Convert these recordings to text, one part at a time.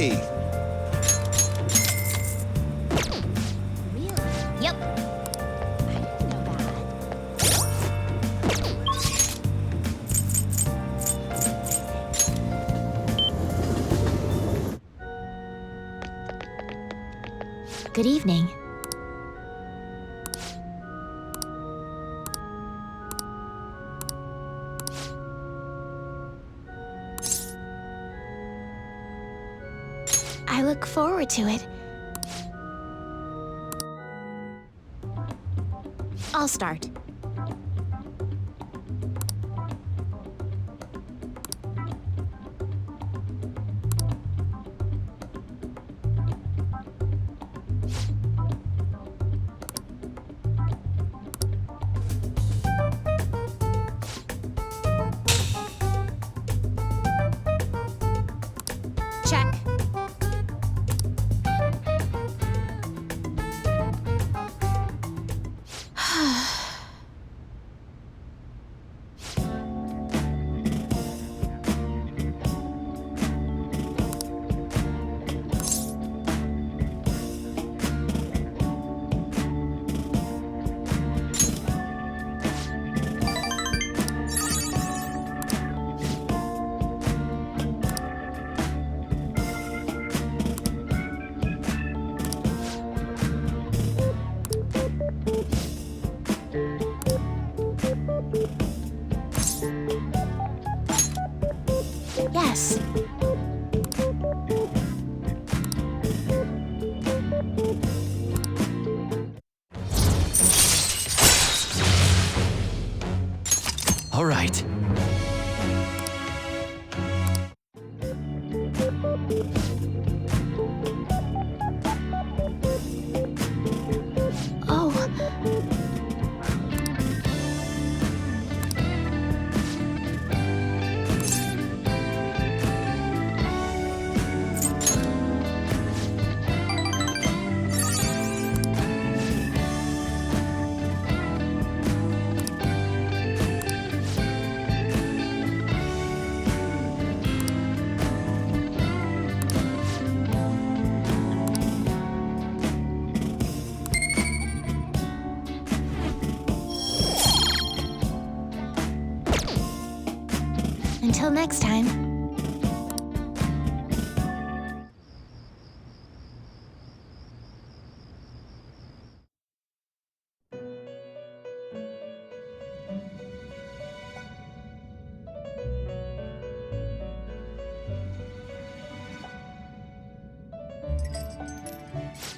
Hey! Really? Yep. I didn't know that. Good evening. I look forward to it. I'll start. Check. Yes. All right. Oh. Until next time.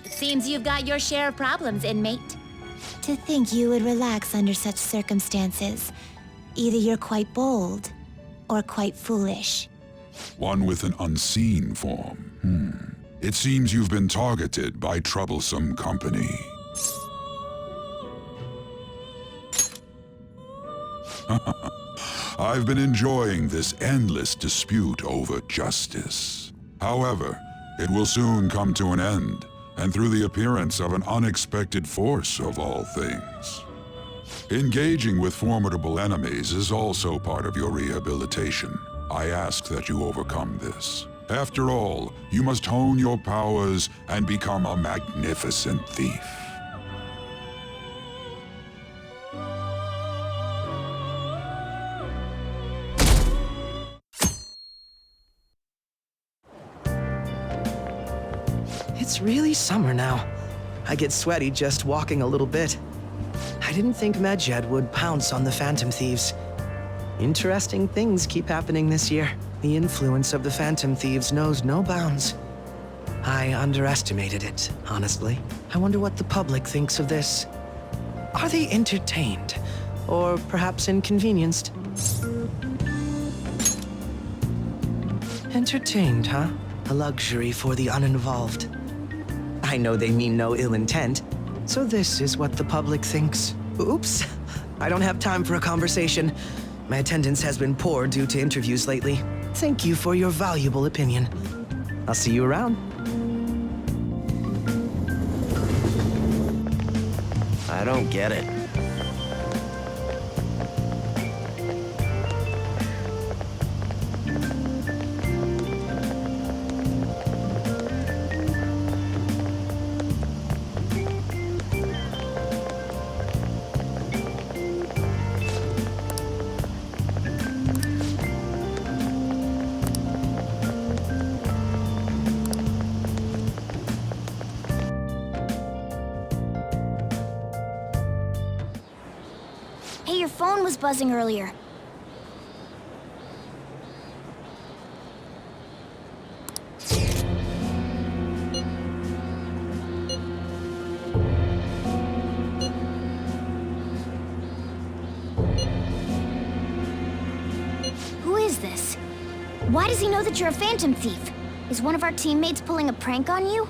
It seems you've got your share of problems, inmate. To think you would relax under such circumstances. Either you're quite bold, or quite foolish. One with an unseen form. It seems you've been targeted by troublesome company. I've been enjoying this endless dispute over justice. However, it will soon come to an end, and through the appearance of an unexpected force of all things. Engaging with formidable enemies is also part of your rehabilitation. I ask that you overcome this. After all, you must hone your powers and become a magnificent thief. It's really summer now. I get sweaty just walking a little bit. I didn't think Medjed would pounce on the Phantom Thieves. Interesting things keep happening this year. The influence of the Phantom Thieves knows no bounds. I underestimated it, honestly. I wonder what the public thinks of this. Are they entertained? Or perhaps inconvenienced? Entertained, huh? A luxury for the uninvolved. I know they mean no ill intent, so this is what the public thinks. Oops, I don't have time for a conversation. My attendance has been poor due to interviews lately. Thank you for your valuable opinion. I'll see you around. I don't get it. was buzzing earlier. Who is this? Why does he know that you're a phantom thief? Is one of our teammates pulling a prank on you?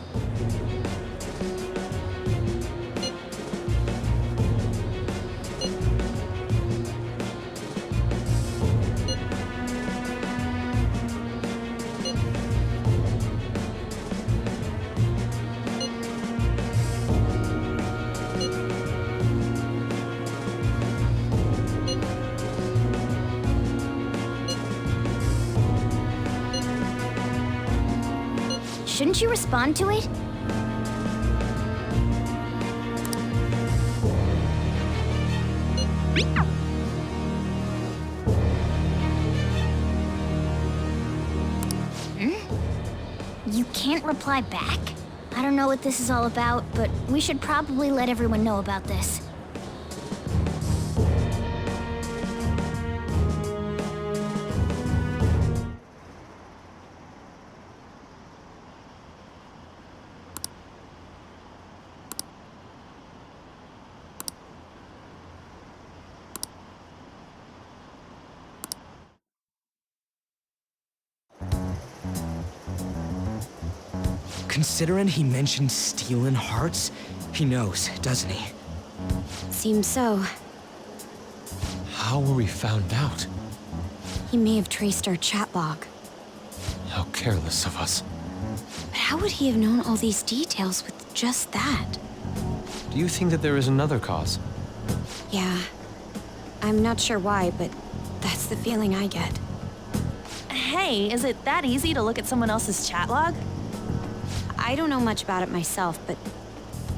Shouldn't you respond to it? You can't reply back? I don't know what this is all about, but we should probably let everyone know about this. Considering he mentioned stealing hearts, he knows, doesn't he? Seems so. How were we found out? He may have traced our chat log. How careless of us. But how would he have known all these details with just that? Do you think that there is another cause? Yeah. I'm not sure why, but that's the feeling I get. Hey, is it that easy to look at someone else's chat log? I don't know much about it myself, but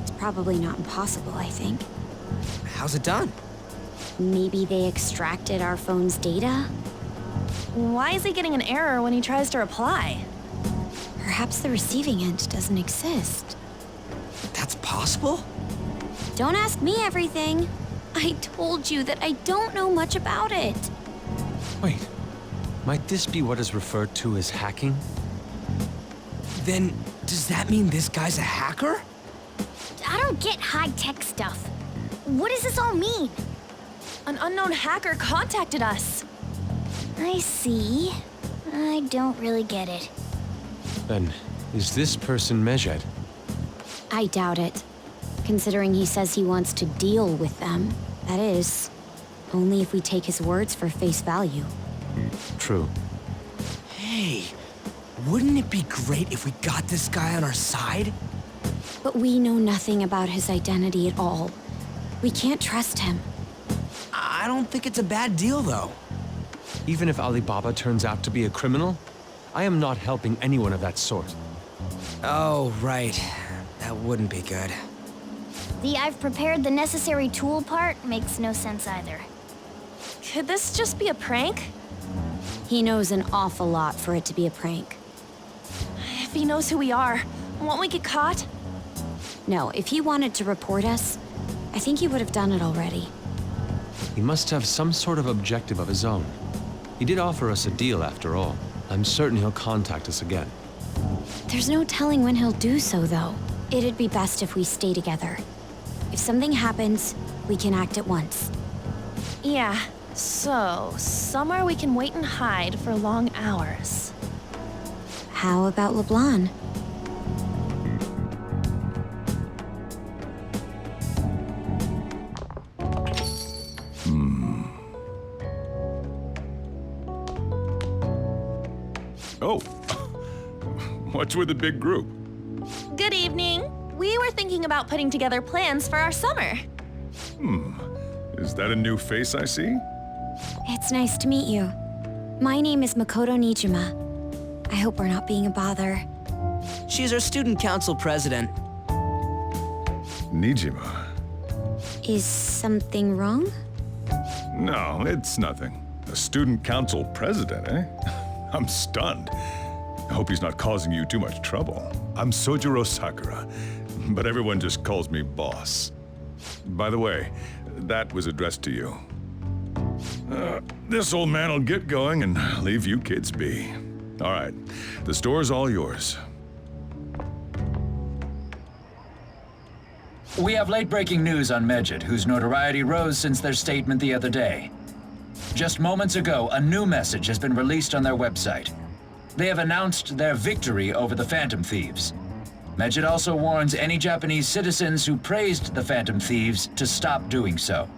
it's probably not impossible, I think. How's it done? Maybe they extracted our phone's data? Why is he getting an error when he tries to reply? Perhaps the receiving end doesn't exist. That's possible? Don't ask me everything. I told you that I don't know much about it. Wait, might this be what is referred to as hacking? Then, does that mean this guy's a hacker? I don't get high-tech stuff. What does this all mean? An unknown hacker contacted us. I see. I don't really get it. Then, is this person Mejed? I doubt it. Considering he says he wants to deal with them. That is, only if we take his words for face value. True. Hey, wouldn't it be great if we got this guy on our side? But we know nothing about his identity at all. We can't trust him. I don't think it's a bad deal, though. Even if Alibaba turns out to be a criminal, I am not helping anyone of that sort. Oh, right. That wouldn't be good. The "I've prepared the necessary tool" part makes no sense either. Could this just be a prank? He knows an awful lot for it to be a prank. If he knows who we are, won't we get caught? No, if he wanted to report us, I think he would have done it already. He must have some sort of objective of his own. He did offer us a deal after all. I'm certain he'll contact us again. There's no telling when he'll do so, though. It'd be best if we stay together. If something happens, we can act at once. Yeah, so somewhere we can wait and hide for long hours. How about LeBlanc? Oh, what's with the big group? Good evening. We were thinking about putting together plans for our summer. Is that a new face I see? It's nice to meet you. My name is Makoto Nijima. I hope we're not being a bother. She's our student council president. Nijima? Is something wrong? No, it's nothing. A student council president, eh? I'm stunned. I hope he's not causing you too much trouble. I'm Sojiro Sakura, but everyone just calls me boss. By the way, that was addressed to you. This old man will get going and leave you kids be. All right, the store's all yours. We have late-breaking news on Medjed, whose notoriety rose since their statement the other day. Just moments ago, a new message has been released on their website. They have announced their victory over the Phantom Thieves. Medjed also warns any Japanese citizens who praised the Phantom Thieves to stop doing so.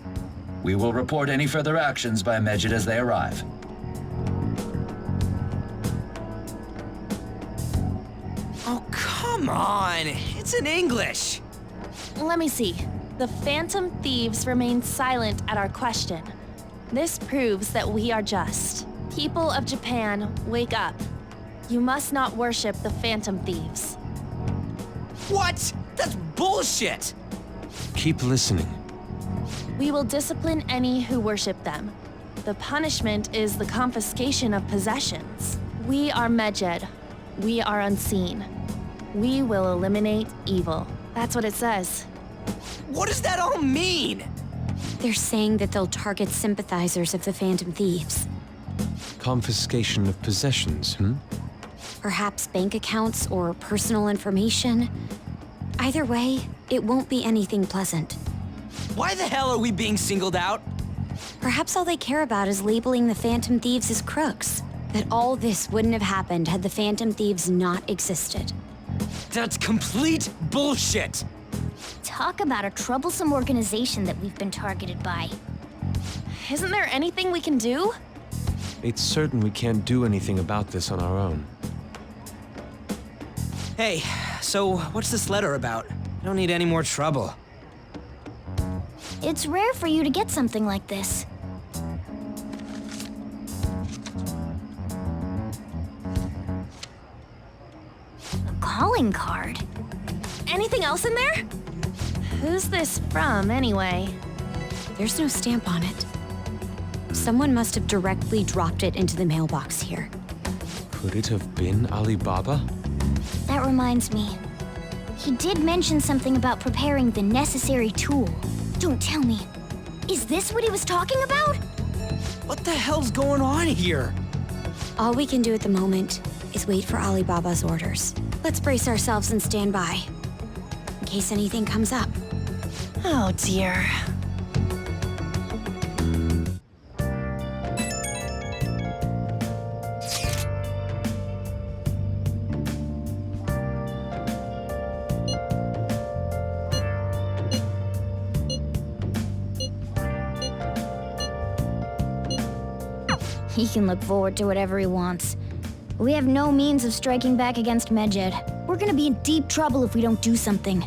We will report any further actions by Medjed as they arrive. Oh, come on! It's in English! Let me see. The Phantom Thieves remain silent at our question. This proves that we are just. People of Japan, wake up. You must not worship the Phantom Thieves. What? That's bullshit! Keep listening. We will discipline any who worship them. The punishment is the confiscation of possessions. We are Medjed. We are unseen. We will eliminate evil. That's what it says. What does that all mean? They're saying that they'll target sympathizers of the Phantom Thieves. Confiscation of possessions, Perhaps bank accounts or personal information. Either way, it won't be anything pleasant. Why the hell are we being singled out? Perhaps all they care about is labeling the Phantom Thieves as crooks. That all this wouldn't have happened had the Phantom Thieves not existed. That's complete bullshit! Talk about a troublesome organization that we've been targeted by. Isn't there anything we can do? It's certain we can't do anything about this on our own. Hey, so what's this letter about? I don't need any more trouble. It's rare for you to get something like this. A calling card? Anything else in there? Who's this from, anyway? There's no stamp on it. Someone must have directly dropped it into the mailbox here. Could it have been Alibaba? That reminds me. He did mention something about preparing the necessary tool. Don't tell me. Is this what he was talking about? What the hell's going on here? All we can do at the moment is wait for Alibaba's orders. Let's brace ourselves and stand by, in case anything comes up. Oh dear. He can look forward to whatever he wants. We have no means of striking back against Medjed. We're gonna be in deep trouble if we don't do something.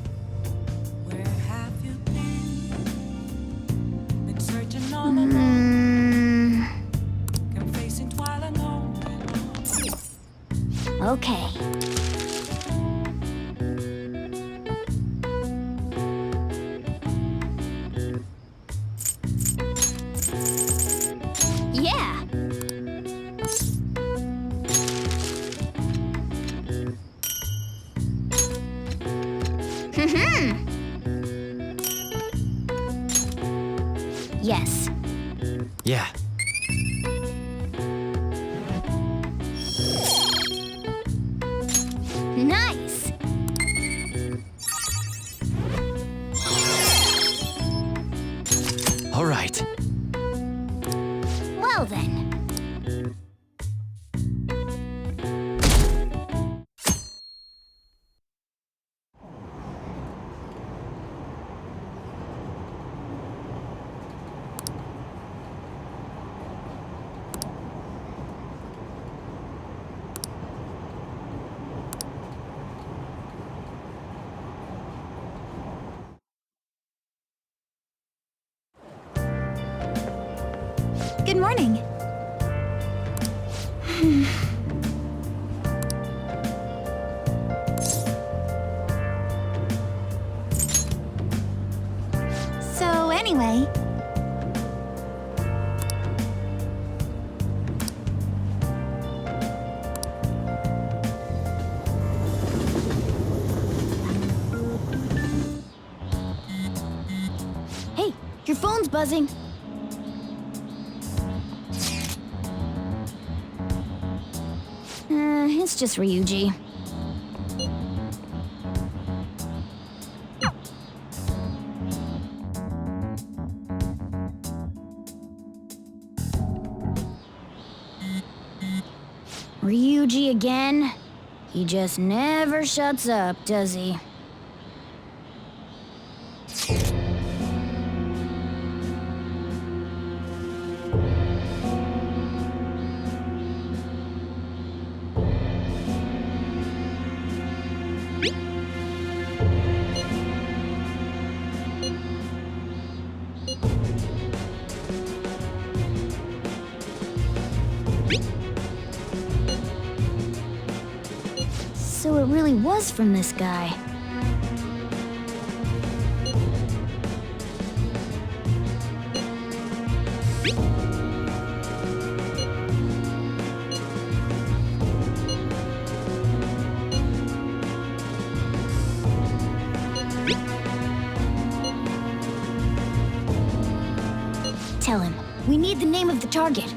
Where have you been searching all alone, facing twilight alone. Okay. Yeah. Yes. Yeah. Nice. All right. Well then. Good morning. So anyway, hey, your phone's buzzing. It's just Ryuji. Ryuji again? He just never shuts up, does he? So it really was from this guy. Tell him, we need the name of the target.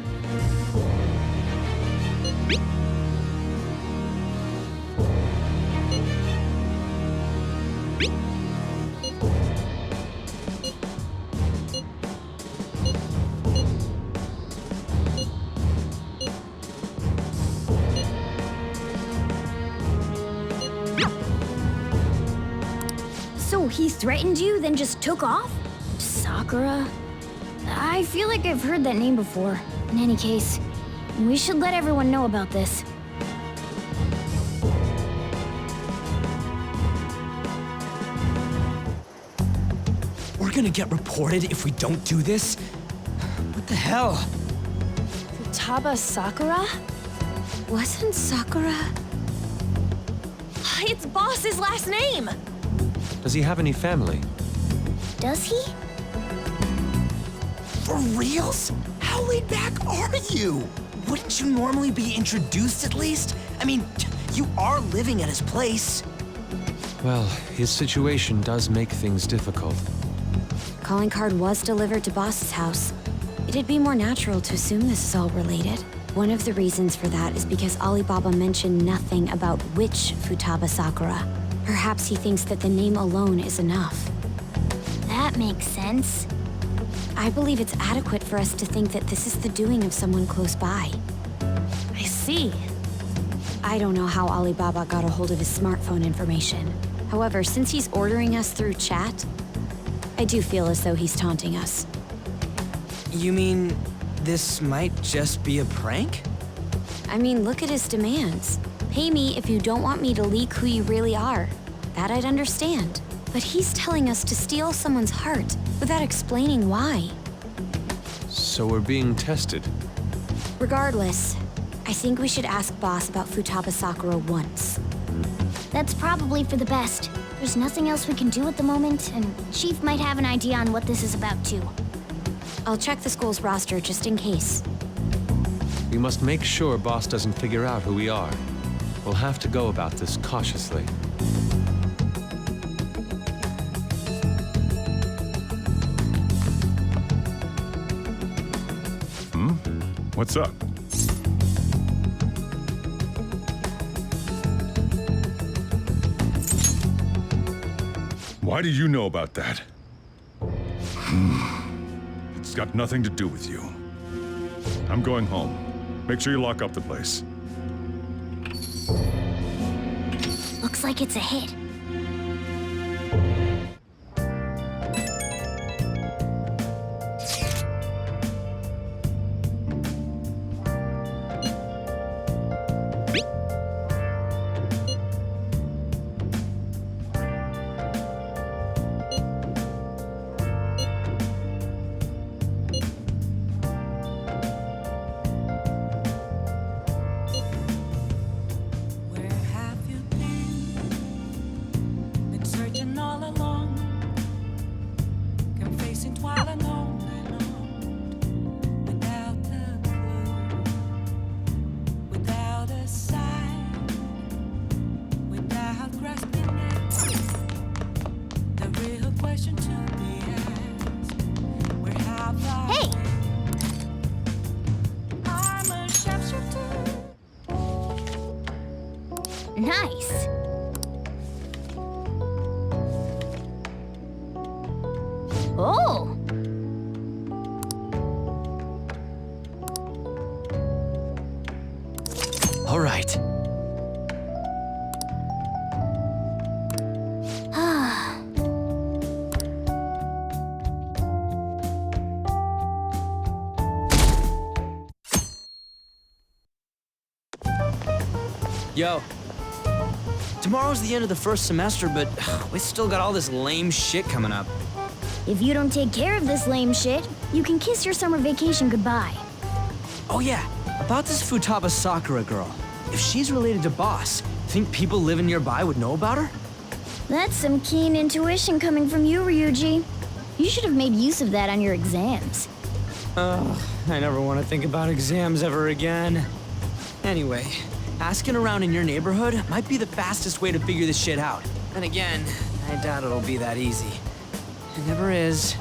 So he threatened you, then just took off? Sakura? I feel like I've heard that name before. In any case, we should let everyone know about this. We're gonna get reported if we don't do this? What the hell? Futaba Sakura? Wasn't Sakura? It's Boss's last name! Does he have any family? Does he? For reals? How laid back are you? Wouldn't you normally be introduced at least? I mean, you are living at his place. Well, his situation does make things difficult. Calling card was delivered to Boss's house. It'd be more natural to assume this is all related. One of the reasons for that is because Alibaba mentioned nothing about which Futaba Sakura. Perhaps he thinks that the name alone is enough. That makes sense. I believe it's adequate for us to think that this is the doing of someone close by. I see. I don't know how Alibaba got a hold of his smartphone information. However, since he's ordering us through chat, I do feel as though he's taunting us. You mean this might just be a prank? I mean, look at his demands. Pay me if you don't want me to leak who you really are. That I'd understand. But he's telling us to steal someone's heart without explaining why. So we're being tested. Regardless, I think we should ask Boss about Futaba Sakura once. That's probably for the best. There's nothing else we can do at the moment, and Chief might have an idea on what this is about too. I'll check the school's roster just in case. We must make sure Boss doesn't figure out who we are. We'll have to go about this cautiously. What's up? Why do you know about that? It's got nothing to do with you. I'm going home. Make sure you lock up the place. Looks like it's a hit. Where have you been? Nice. Oh! All right. Yo. Tomorrow's the end of the first semester, but we still got all this lame shit coming up. If you don't take care of this lame shit, you can kiss your summer vacation goodbye. Oh yeah, about this Futaba Sakura girl. If she's related to Boss, think people living nearby would know about her? That's some keen intuition coming from you, Ryuji. You should have made use of that on your exams. I never want to think about exams ever again. Anyway, asking around in your neighborhood might be the fastest way to figure this shit out. Then again, I doubt it'll be that easy. It never is.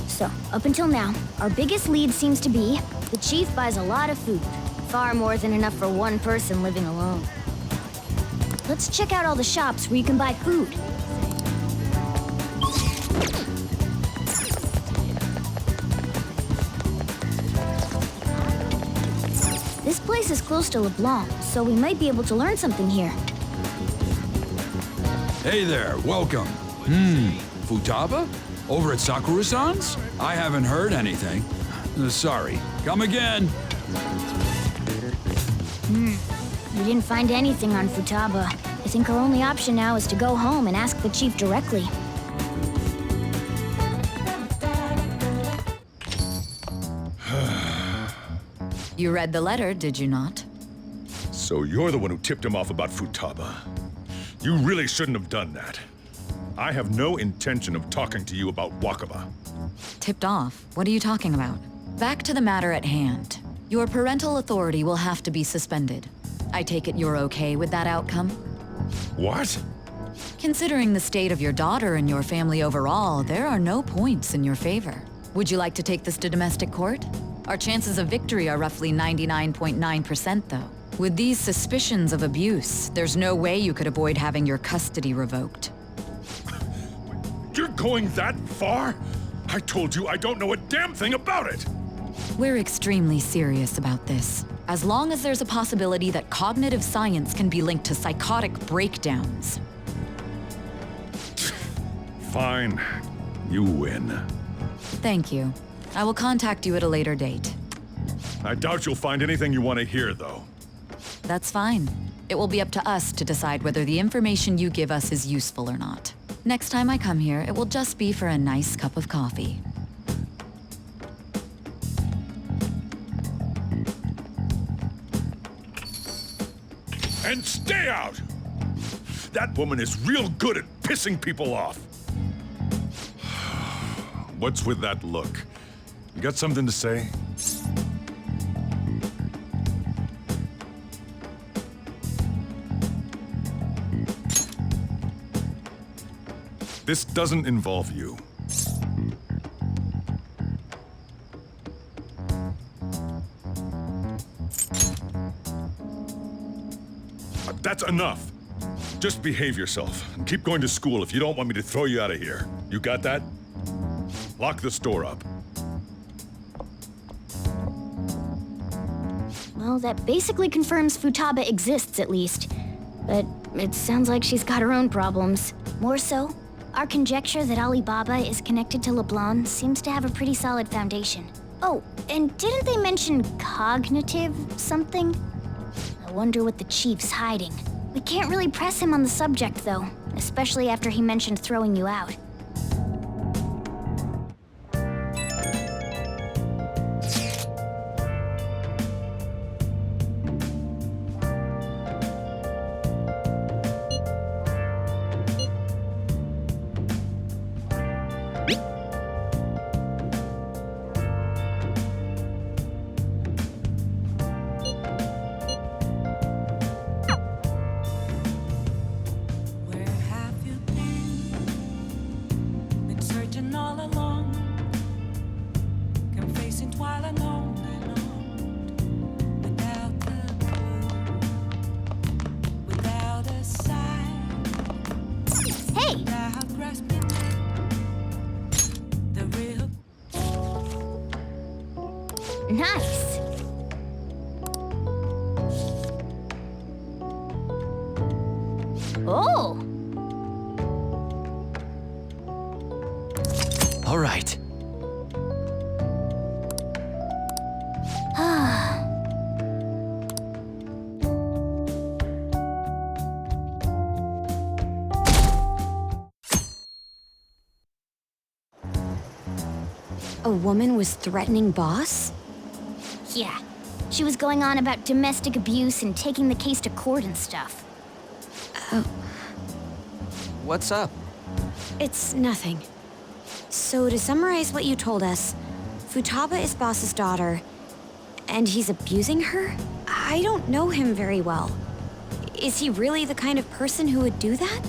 So, up until now, our biggest lead seems to be the chief buys a lot of food. Far more than enough for one person living alone. Let's check out all the shops where you can buy food. This place is close to LeBlanc, so we might be able to learn something here. Hey there, welcome. Futaba? Over at Sakura-san's? I haven't heard anything. Sorry. Come again. We didn't find anything on Futaba. I think our only option now is to go home and ask the chief directly. You read the letter, did you not? So you're the one who tipped him off about Futaba. You really shouldn't have done that. I have no intention of talking to you about Wakaba. Tipped off? What are you talking about? Back to the matter at hand. Your parental authority will have to be suspended. I take it you're okay with that outcome? What? Considering the state of your daughter and your family overall, there are no points in your favor. Would you like to take this to domestic court? Our chances of victory are roughly 99.9%, though. With these suspicions of abuse, there's no way you could avoid having your custody revoked. You're going that far? I told you I don't know a damn thing about it! We're extremely serious about this. As long as there's a possibility that cognitive science can be linked to psychotic breakdowns. Fine. You win. Thank you. I will contact you at a later date. I doubt you'll find anything you want to hear, though. That's fine. It will be up to us to decide whether the information you give us is useful or not. Next time I come here, it will just be for a nice cup of coffee. And stay out! That woman is real good at pissing people off. What's with that look? You got something to say? This doesn't involve you. That's enough. Just behave yourself and keep going to school if you don't want me to throw you out of here. You got that? Lock the store up. Well, that basically confirms Futaba exists, at least. But it sounds like she's got her own problems. More so, our conjecture that Alibaba is connected to LeBlanc seems to have a pretty solid foundation. Oh, and didn't they mention cognitive something? I wonder what the chief's hiding. We can't really press him on the subject, though, especially after he mentioned throwing you out. Nice. Oh. All right. A woman was threatening Boss? Yeah. She was going on about domestic abuse and taking the case to court and stuff. Oh. What's up? It's nothing. So to summarize what you told us, Futaba is Boss's daughter, and he's abusing her? I don't know him very well. Is he really the kind of person who would do that?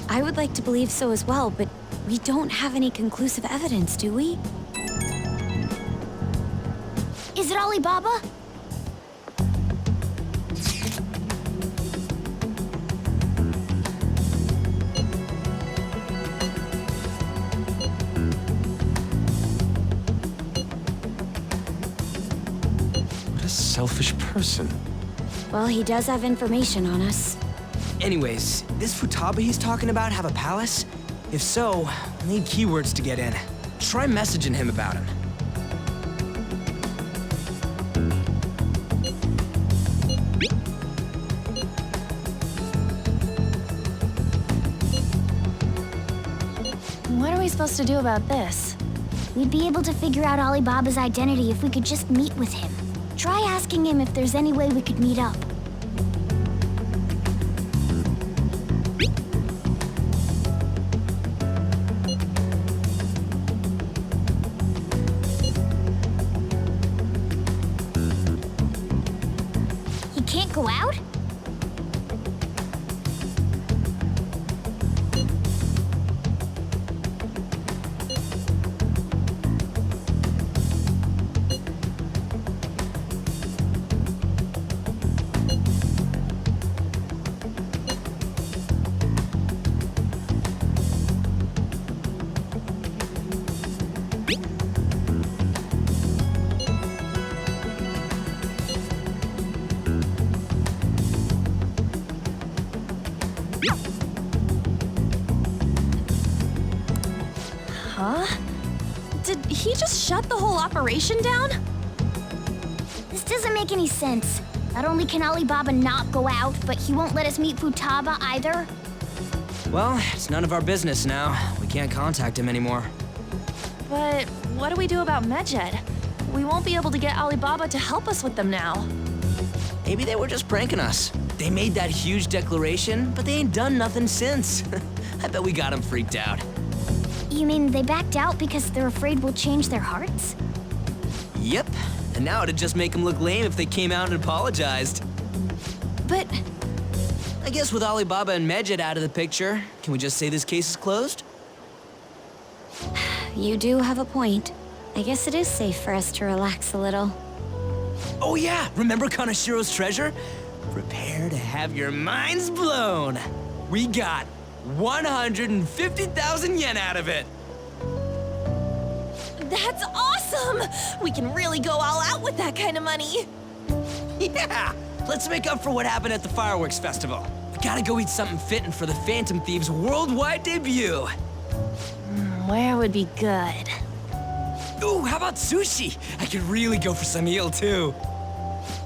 I would like to believe so as well, but we don't have any conclusive evidence, do we? Is it Alibaba? What a selfish person. Well, he does have information on us. Anyways, this Futaba he's talking about have a palace? If so, we'll need keywords to get in. Try messaging him about him. What are we supposed to do about this? We'd be able to figure out Alibaba's identity if we could just meet with him. Try asking him if there's any way we could meet up. He can't go out? Huh? Did he just shut the whole operation down? This doesn't make any sense. Not only can Alibaba not go out, but he won't let us meet Futaba either. Well, it's none of our business now. We can't contact him anymore. But what do we do about Medjed? We won't be able to get Alibaba to help us with them now. Maybe they were just pranking us. They made that huge declaration, but they ain't done nothing since. I bet we got them freaked out. You mean they backed out because they're afraid we'll change their hearts? Yep, and now it'd just make them look lame if they came out and apologized. But I guess with Alibaba and Medjed out of the picture, can we just say this case is closed? You do have a point. I guess it is safe for us to relax a little. Oh yeah, remember Kanashiro's treasure? Prepare to have your minds blown. We got 150,000 yen out of it. That's awesome! We can really go all out with that kind of money. Yeah, let's make up for what happened at the fireworks festival. We gotta go eat something fitting for the Phantom Thieves' worldwide debut. Where would be good? Ooh, how about sushi? I could really go for some eel too.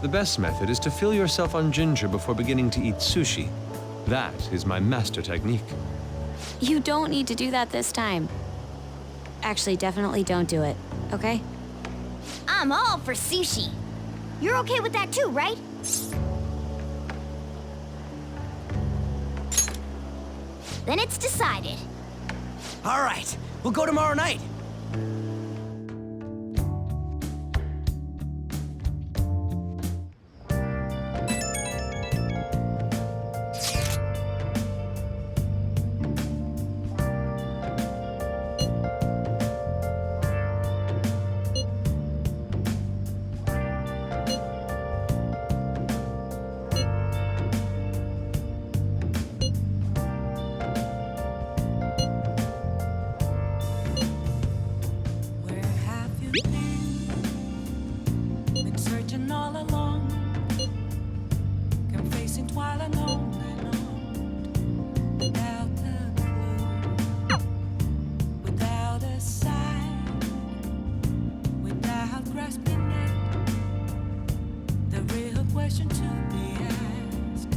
The best method is to fill yourself on ginger before beginning to eat sushi. That is my master technique. You don't need to do that this time. Actually, definitely don't do it, okay? I'm all for sushi. You're okay with that too, right? Then it's decided. All right, we'll go tomorrow night. Where have you been searching all along, confessing twilight on and on, without a clue, without a sign, without grasping it. The real question to be asked: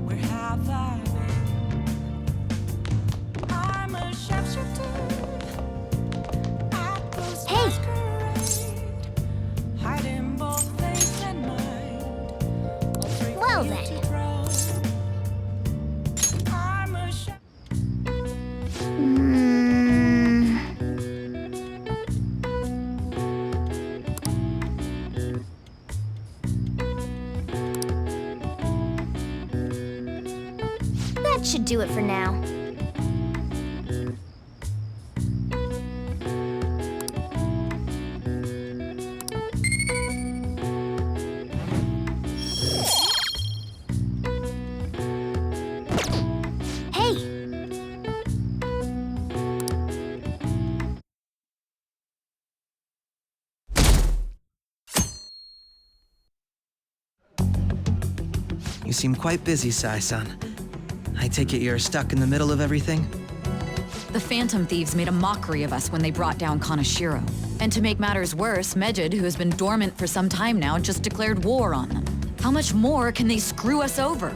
where have I been? I'm a sharpshooter. Hey! Hiding both face and mind. Well then. I'm a That should do it for now. Hey! You seem quite busy, Sai-san. I take it you're stuck in the middle of everything? The Phantom Thieves made a mockery of us when they brought down Kanashiro. And to make matters worse, Medjed, who has been dormant for some time now, just declared war on them. How much more can they screw us over?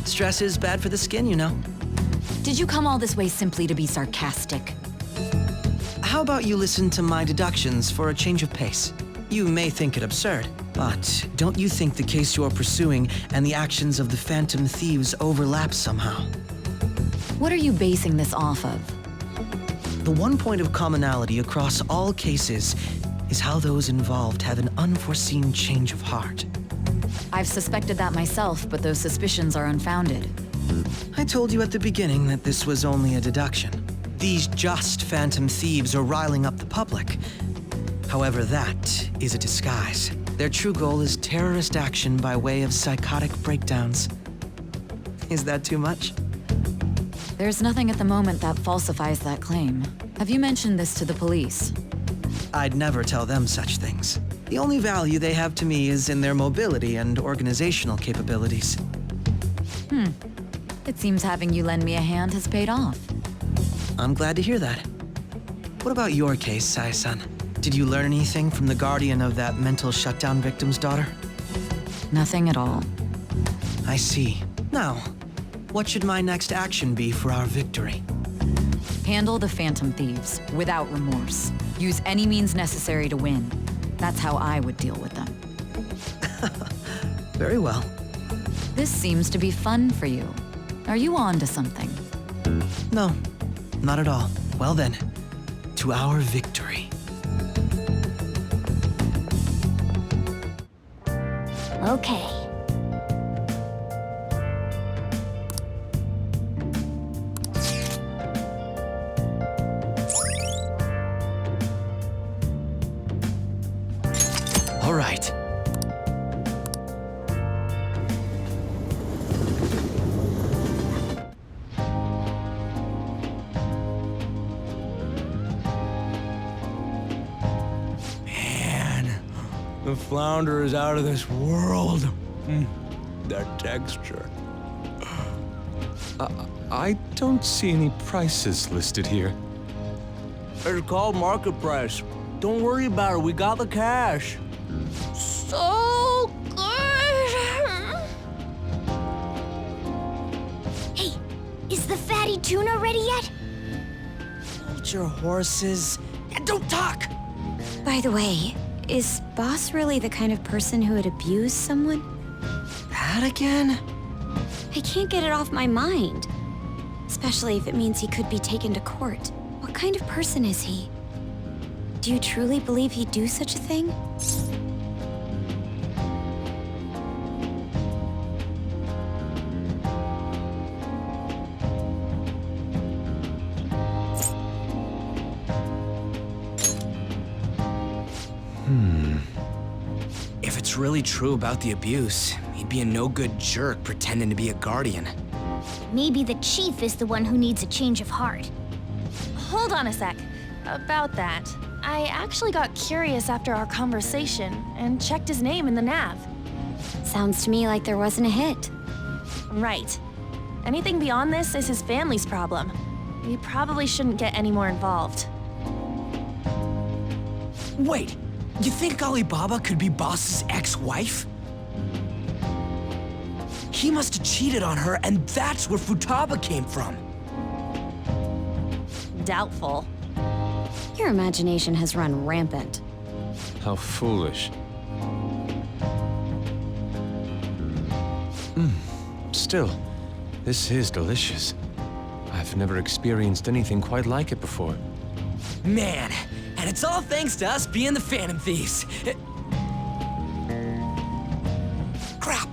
Stress is bad for the skin, you know. Did you come all this way simply to be sarcastic? How about you listen to my deductions for a change of pace? You may think it absurd, but don't you think the case you're pursuing and the actions of the Phantom Thieves overlap somehow? What are you basing this off of? The one point of commonality across all cases is how those involved have an unforeseen change of heart. I've suspected that myself, but those suspicions are unfounded. I told you at the beginning that this was only a deduction. These just Phantom Thieves are riling up the public. However, that is a disguise. Their true goal is terrorist action by way of psychotic breakdowns. Is that too much? There's nothing at the moment that falsifies that claim. Have you mentioned this to the police? I'd never tell them such things. The only value they have to me is in their mobility and organizational capabilities. It seems having you lend me a hand has paid off. I'm glad to hear that. What about your case, Sai-san? Did you learn anything from the guardian of that mental shutdown victim's daughter? Nothing at all. I see. Now, what should my next action be for our victory? Handle the Phantom Thieves without remorse. Use any means necessary to win. That's how I would deal with them. Very well. This seems to be fun for you. Are you on to something? No, not at all. Well then, to our victory. Okay. All right. Man, the flounder is out of this world. That texture. I don't see any prices listed here. It's called market price. Don't worry about it, we got the cash. So good! Hey, is the fatty tuna ready yet? Hold your horses and don't talk! By the way, is Boss really the kind of person who would abuse someone? That again? I can't get it off my mind. Especially if it means he could be taken to court. What kind of person is he? Do you truly believe he'd do such a thing? If it's really true about the abuse, he'd be a no-good jerk pretending to be a guardian. Maybe the chief is the one who needs a change of heart. Hold on a sec. About that, I actually got curious after our conversation and checked his name in the nav. Sounds to me like there wasn't a hit. Right. Anything beyond this is his family's problem. We probably shouldn't get any more involved. Wait, you think Alibaba could be Boss's ex-wife? He must have cheated on her, and that's where Futaba came from. Doubtful. Your imagination has run rampant. How foolish. Still, this is delicious. I've never experienced anything quite like it before. Man, and it's all thanks to us being the Phantom Thieves. Crap.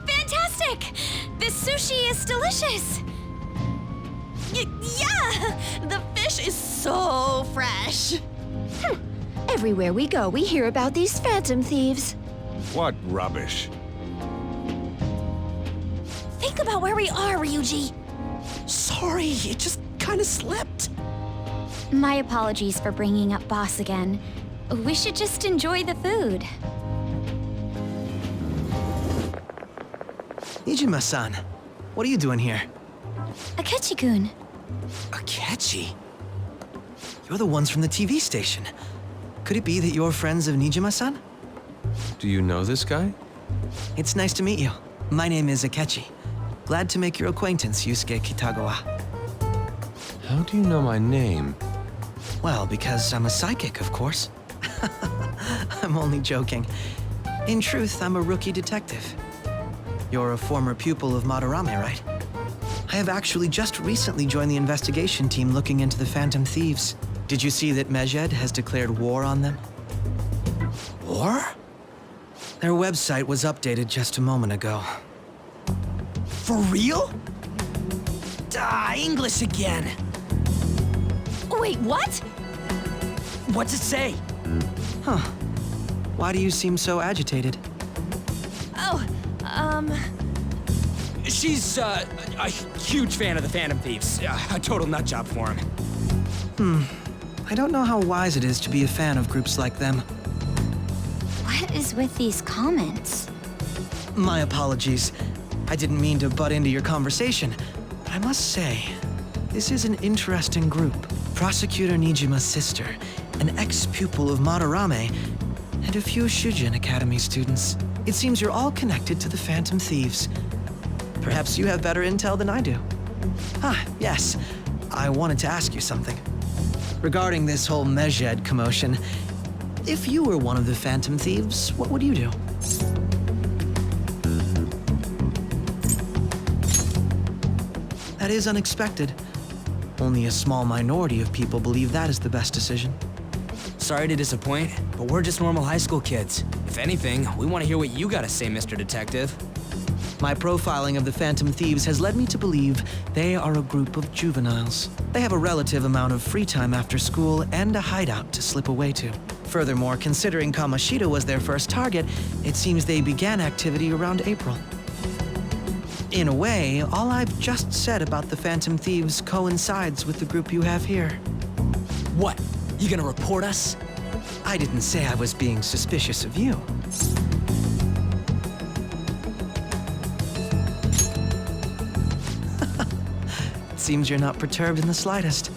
Fantastic! This sushi is delicious! Yeah! The fish is so fresh. Everywhere we go, we hear about these phantom thieves. What rubbish? Think about where we are, Ryuji. Sorry, it just kind of slipped. My apologies for bringing up Boss again. We should just enjoy the food. Nijima-san, what are you doing here? Akechi-kun. Akechi? You're the ones from the TV station. Could it be that you're friends of Nijima-san? Do you know this guy? It's nice to meet you. My name is Akechi. Glad to make your acquaintance, Yusuke Kitagawa. How do you know my name? Well, because I'm a psychic, of course. I'm only joking. In truth, I'm a rookie detective. You're a former pupil of Madarame, right? I have actually just recently joined the investigation team looking into the Phantom Thieves. Did you see that Medjed has declared war on them? War? Their website was updated just a moment ago. For real? English again. Wait, what? What's it say? Huh. Why do you seem so agitated? Oh, She's, a huge fan of the Phantom Thieves. A total nutjob for him. I don't know how wise it is to be a fan of groups like them. What is with these comments? My apologies. I didn't mean to butt into your conversation, but I must say, this is an interesting group. Prosecutor Nijima's sister, an ex-pupil of Madarame, and a few Shujin Academy students. It seems you're all connected to the Phantom Thieves. Perhaps you have better intel than I do. Ah, yes. I wanted to ask you something. Regarding this whole Mejed commotion, if you were one of the Phantom Thieves, what would you do? That is unexpected. Only a small minority of people believe that is the best decision. Sorry to disappoint, but we're just normal high school kids. If anything, we want to hear what you gotta say, Mr. Detective. My profiling of the Phantom Thieves has led me to believe they are a group of juveniles. They have a relative amount of free time after school and a hideout to slip away to. Furthermore, considering Kamoshida was their first target, it seems they began activity around April. In a way, all I've just said about the Phantom Thieves coincides with the group you have here. What? You gonna report us? I didn't say I was being suspicious of you. Seems you're not perturbed in the slightest.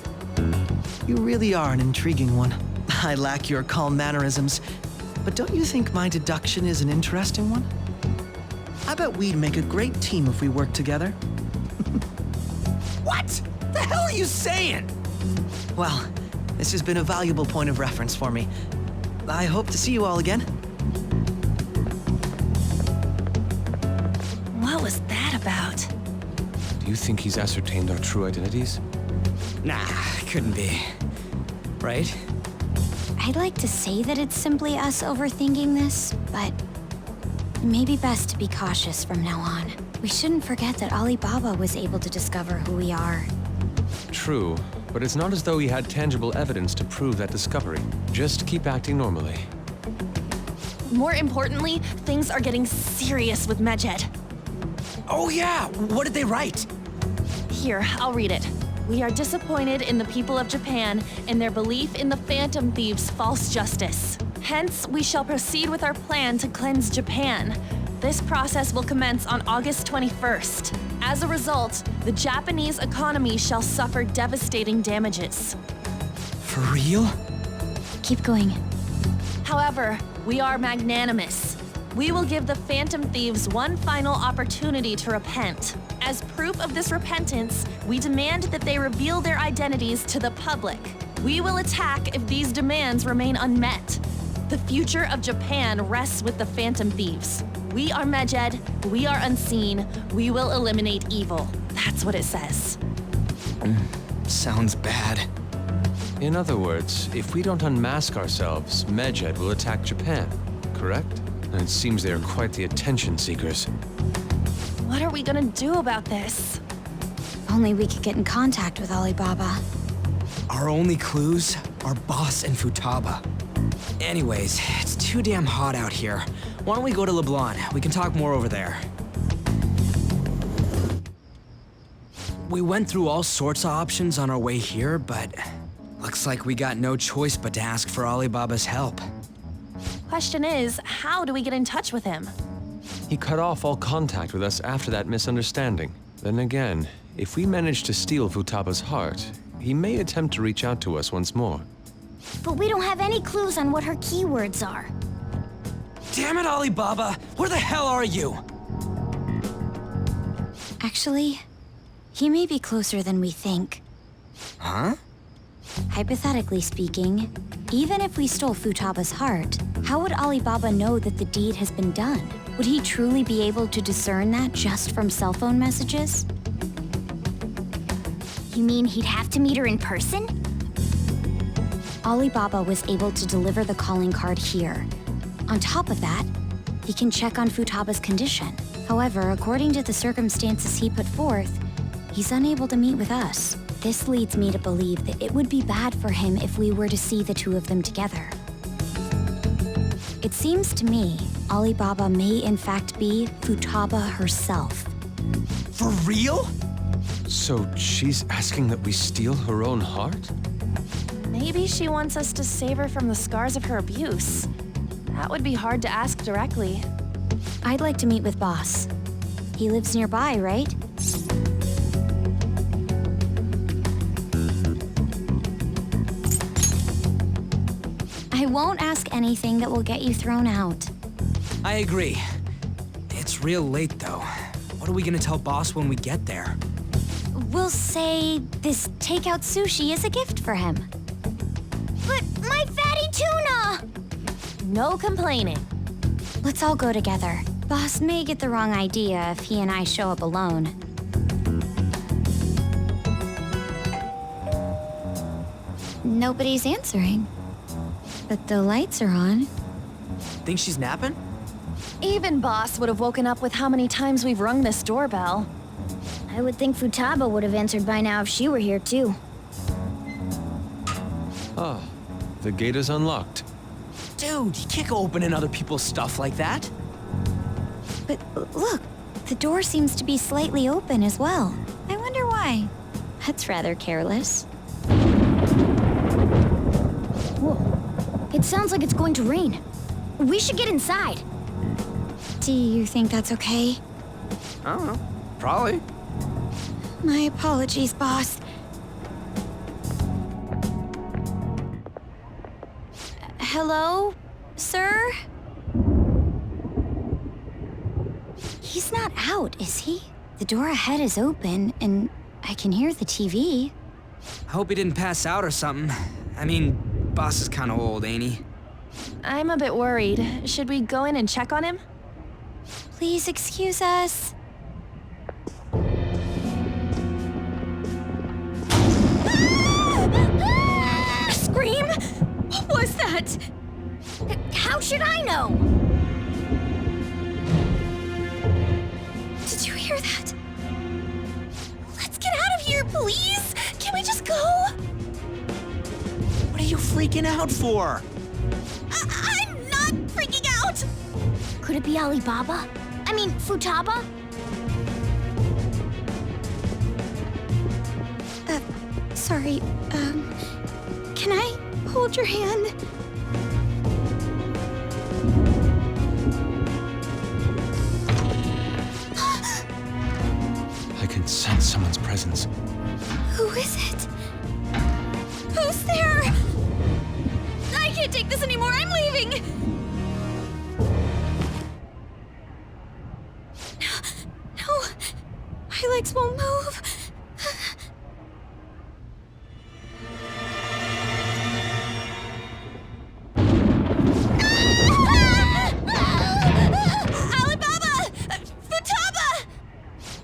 You really are an intriguing one. I lack your calm mannerisms, but don't you think my deduction is an interesting one? I bet we'd make a great team if we worked together. What? The hell are you saying? Well, this has been a valuable point of reference for me. I hope to see you all again. What was that about? Do you think he's ascertained our true identities? Nah, couldn't be. Right? I'd like to say that it's simply us overthinking this, but it may be best to be cautious from now on. We shouldn't forget that Alibaba was able to discover who we are. True, but it's not as though he had tangible evidence to prove that discovery. Just keep acting normally. More importantly, things are getting serious with Mejed. Oh yeah, what did they write? Here, I'll read it. We are disappointed in the people of Japan and their belief in the Phantom Thieves' false justice. Hence, we shall proceed with our plan to cleanse Japan. This process will commence on August 21st. As a result, the Japanese economy shall suffer devastating damages. For real? Keep going. However, we are magnanimous. We will give the Phantom Thieves one final opportunity to repent. As proof of this repentance, we demand that they reveal their identities to the public. We will attack if these demands remain unmet. The future of Japan rests with the Phantom Thieves. We are Mejed, we are unseen, we will eliminate evil. That's what it says. Sounds bad. In other words, if we don't unmask ourselves, Mejed will attack Japan, correct? And it seems they are quite the attention seekers. What are we gonna do about this? Only we could get in contact with Alibaba. Our only clues are Boss and Futaba. Anyways, it's too damn hot out here. Why don't we go to LeBlanc? We can talk more over there. We went through all sorts of options on our way here, but looks like we got no choice but to ask for Alibaba's help. Question is, how do we get in touch with him? He cut off all contact with us after that misunderstanding. Then again, if we manage to steal Futaba's heart, he may attempt to reach out to us once more. But we don't have any clues on what her keywords are. Damn it, Alibaba! Where the hell are you? Actually, he may be closer than we think. Huh? Hypothetically speaking, even if we stole Futaba's heart, how would Alibaba know that the deed has been done? Would he truly be able to discern that just from cell phone messages? You mean he'd have to meet her in person? Alibaba was able to deliver the calling card here. On top of that, he can check on Futaba's condition. However, according to the circumstances he put forth, he's unable to meet with us. This leads me to believe that it would be bad for him if we were to see the two of them together. It seems to me Alibaba may in fact be Futaba herself. For real? So she's asking that we steal her own heart? Maybe she wants us to save her from the scars of her abuse. That would be hard to ask directly. I'd like to meet with Boss. He lives nearby, right? I won't ask anything that will get you thrown out. I agree. It's real late, though. What are we gonna tell Boss when we get there? We'll say this takeout sushi is a gift for him. But my fatty tuna! No complaining. Let's all go together. Boss may get the wrong idea if he and I show up alone. Nobody's answering. But the lights are on. Think she's napping? Even Boss would have woken up with how many times we've rung this doorbell. I would think Futaba would have answered by now if she were here too. Ah, the gate is unlocked. Dude, you can't go opening other people's stuff like that. But look, the door seems to be slightly open as well. I wonder why. That's rather careless. Whoa. It sounds like it's going to rain. We should get inside. Do you think that's okay? I don't know. Probably. My apologies, boss. Hello, sir? He's not out, is he? The door ahead is open, and I can hear the TV. I hope he didn't pass out or something. I mean, boss is kind of old, ain't he? I'm a bit worried. Should we go in and check on him? Please excuse us. Scream? What was that? How should I know? Did you hear that? Let's get out of here, please! Can we just go? What are you freaking out for? I'm not freaking out! Could it be Alibaba? I mean, Futaba? Sorry, can I hold your hand? I can sense someone's presence. Who is it? Who's there? I can't take this anymore, I'm leaving! No, my legs won't move. Alibaba! Futaba!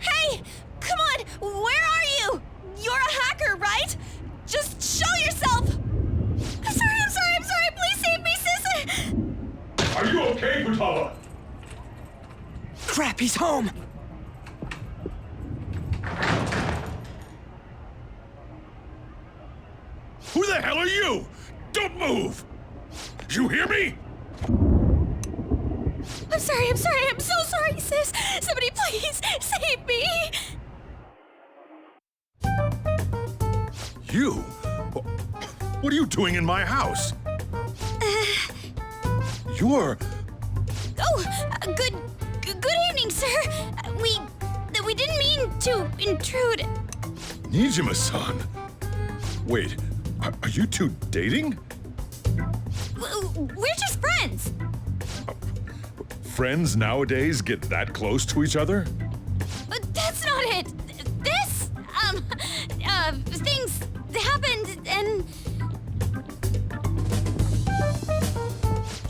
Hey! Come on! Where are you? You're a hacker, right? Just show yourself! I'm sorry! Please save me, sis! Are you okay, Futaba? Crap, he's home! Who the hell are you? Don't move! You hear me? I'm sorry! I'm so sorry, sis! Somebody please save me! You? What are you doing in my house? You're... Good evening, sir. We didn't mean to intrude. Nijima-san. Wait, are you two dating? We're just friends. Friends nowadays get that close to each other? But that's not it. This, things happened and...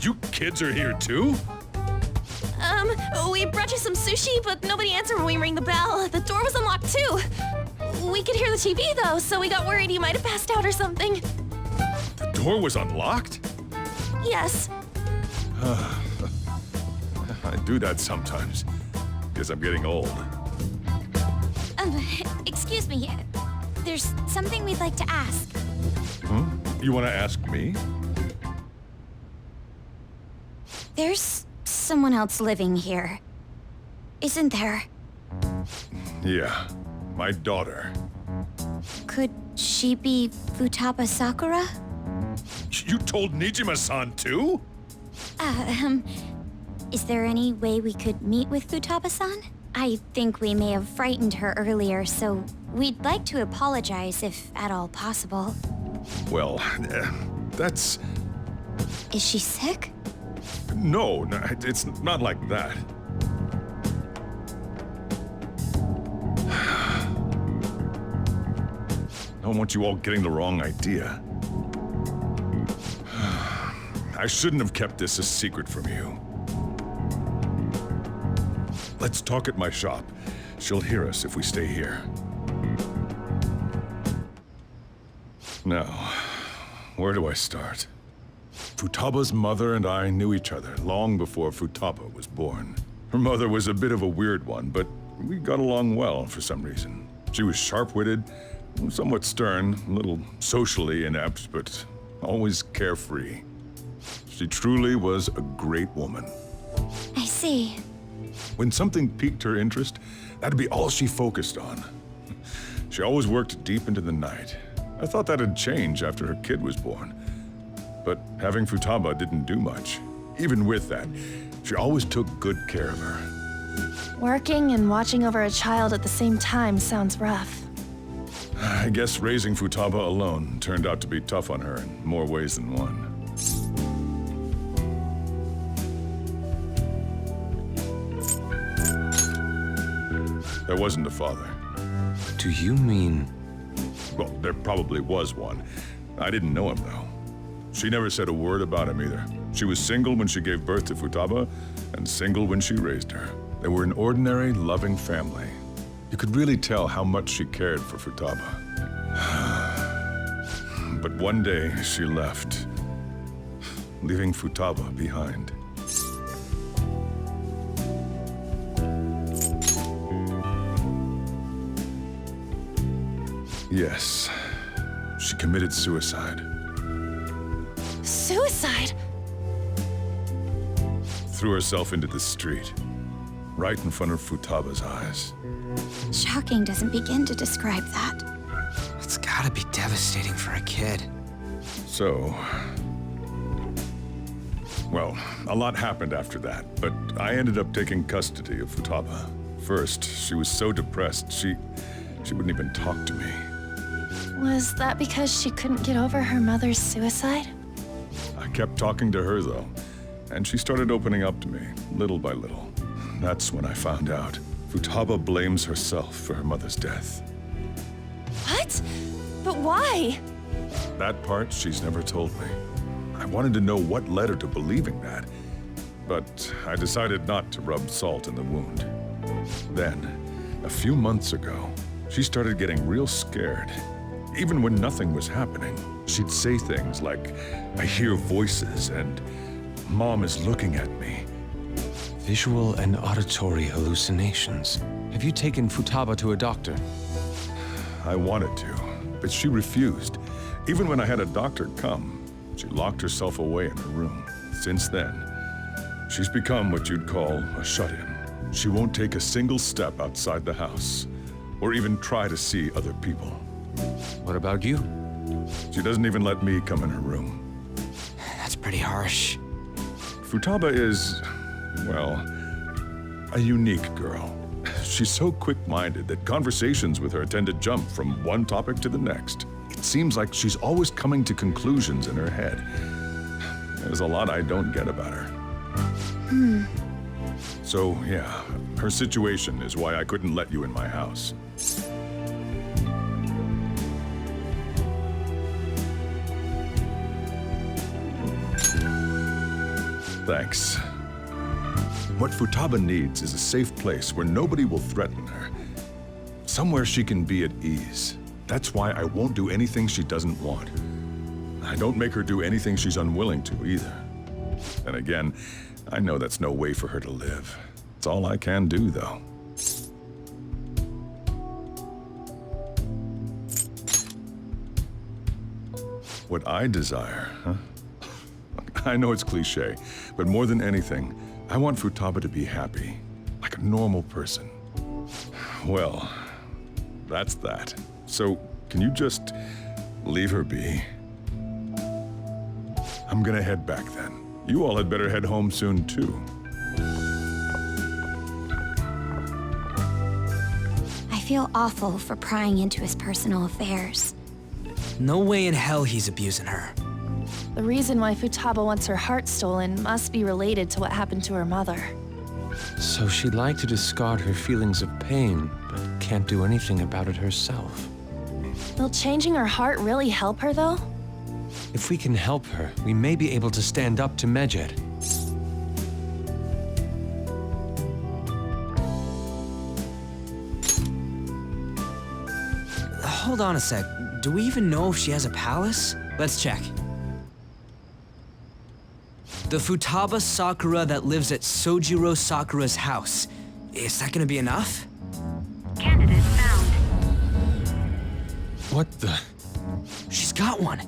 You kids are here too? We brought you some sushi, but nobody answered when we rang the bell. The door was unlocked too. We could hear the TV though, so we got worried you might have passed out or something. The door was unlocked? Yes. I do that sometimes. Guess I'm getting old. Excuse me. There's something we'd like to ask. You want to ask me? There's someone else living here, isn't there? Yeah, my daughter. Could she be Futaba Sakura? You told Nijima-san too? Is there any way we could meet with Futaba-san? I think we may have frightened her earlier, so we'd like to apologize if at all possible. Well, that's... Is she sick? No, it's not like that. I don't want you all getting the wrong idea. I shouldn't have kept this a secret from you. Let's talk at my shop. She'll hear us if we stay here. Now, where do I start? Futaba's mother and I knew each other long before Futaba was born. Her mother was a bit of a weird one, but we got along well for some reason. She was sharp-witted, somewhat stern, a little socially inept, but always carefree. She truly was a great woman. I see. When something piqued her interest, that'd be all she focused on. She always worked deep into the night. I thought that'd change after her kid was born. But having Futaba didn't do much. Even with that, she always took good care of her. Working and watching over a child at the same time sounds rough. I guess raising Futaba alone turned out to be tough on her in more ways than one. There wasn't a father. Do you mean... Well, there probably was one. I didn't know him, though. She never said a word about him either. She was single when she gave birth to Futaba, and single when she raised her. They were an ordinary, loving family. You could really tell how much she cared for Futaba. But one day, she left, leaving Futaba behind. Yes, she committed suicide. Suicide? Threw herself into the street, right in front of Futaba's eyes. Shocking doesn't begin to describe that. It's gotta be devastating for a kid. So... Well, a lot happened after that, but I ended up taking custody of Futaba. First, she was so depressed, she wouldn't even talk to me. Was that because she couldn't get over her mother's suicide? I kept talking to her, though, and she started opening up to me, little by little. That's when I found out. Futaba blames herself for her mother's death. What? But why? That part she's never told me. I wanted to know what led her to believing that, but I decided not to rub salt in the wound. Then, a few months ago, she started getting real scared. Even when nothing was happening, she'd say things like, "I hear voices," and "Mom is looking at me." Visual and auditory hallucinations. Have you taken Futaba to a doctor? I wanted to, but she refused. Even when I had a doctor come, she locked herself away in her room. Since then, she's become what you'd call a shut-in. She won't take a single step outside the house, or even try to see other people. What about you? She doesn't even let me come in her room. That's pretty harsh. Futaba is, well, a unique girl. She's so quick-minded that conversations with her tend to jump from one topic to the next. It seems like she's always coming to conclusions in her head. There's a lot I don't get about her. So, yeah, her situation is why I couldn't let you in my house. Thanks. What Futaba needs is a safe place where nobody will threaten her. Somewhere she can be at ease. That's why I won't do anything she doesn't want. I don't make her do anything she's unwilling to either. And again, I know that's no way for her to live. It's all I can do, though. What I desire, huh? I know it's cliché, but more than anything, I want Futaba to be happy, like a normal person. Well, that's that. So, can you just leave her be? I'm gonna head back then. You all had better head home soon, too. I feel awful for prying into his personal affairs. No way in hell he's abusing her. The reason why Futaba wants her heart stolen must be related to what happened to her mother. So she'd like to discard her feelings of pain, but can't do anything about it herself. Will changing her heart really help her, though? If we can help her, we may be able to stand up to Medjed. Hold on a sec. Do we even know if she has a palace? Let's check. The Futaba Sakura that lives at Sojiro Sakura's house. Is that gonna be enough? Candidate found. What the? She's got one.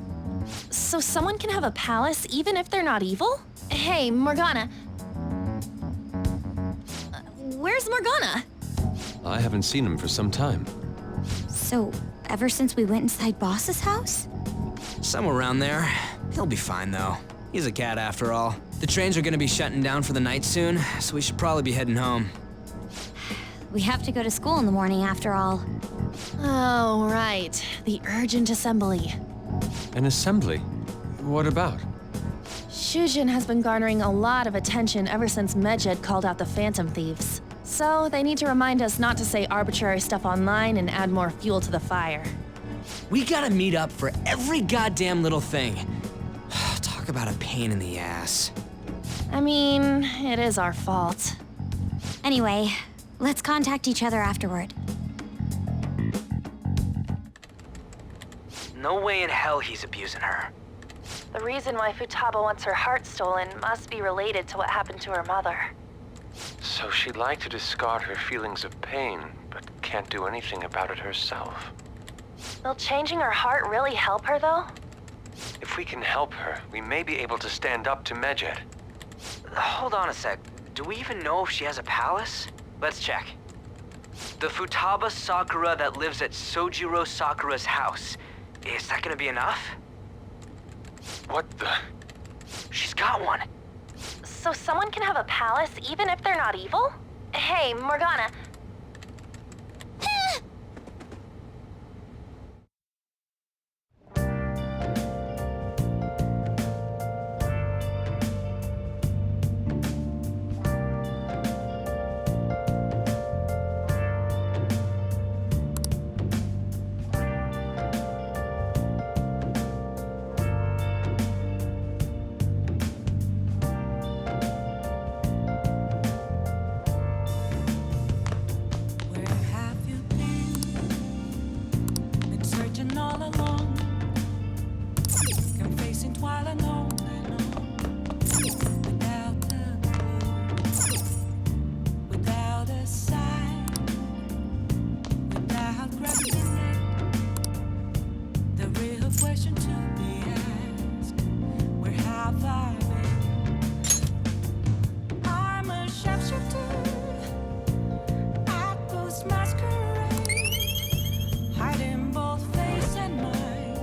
So someone can have a palace even if they're not evil? Hey, Morgana. Where's Morgana? I haven't seen him for some time. So, ever since we went inside Boss's house? Somewhere around there. He'll be fine, though. He's a cat after all. The trains are gonna be shutting down for the night soon, so we should probably be heading home. We have to go to school in the morning after all. Oh, right. The urgent assembly. An assembly? What about? Shujin has been garnering a lot of attention ever since Medjed called out the Phantom Thieves. So they need to remind us not to say arbitrary stuff online and add more fuel to the fire. We gotta meet up for every goddamn little thing. Talk about a pain in the ass. I mean, it is our fault. Anyway, let's contact each other afterward. No way in hell he's abusing her. The reason why Futaba wants her heart stolen must be related to what happened to her mother. So she'd like to discard her feelings of pain, but can't do anything about it herself. Will changing her heart really help her, though? If we can help her, we may be able to stand up to Medjed. Hold on a sec. Do we even know if she has a palace? Let's check. The Futaba Sakura that lives at Sojiro Sakura's house. Is that gonna be enough? What the? She's got one. So someone can have a palace even if they're not evil? Hey, Morgana. Where have you been? Been searching all along, confessing while alone and on, without a clue, without a sign, without grasping it. The real question to be asked: where have I been? I'm a sharpshooter. Masquerade, hiding both face and mind,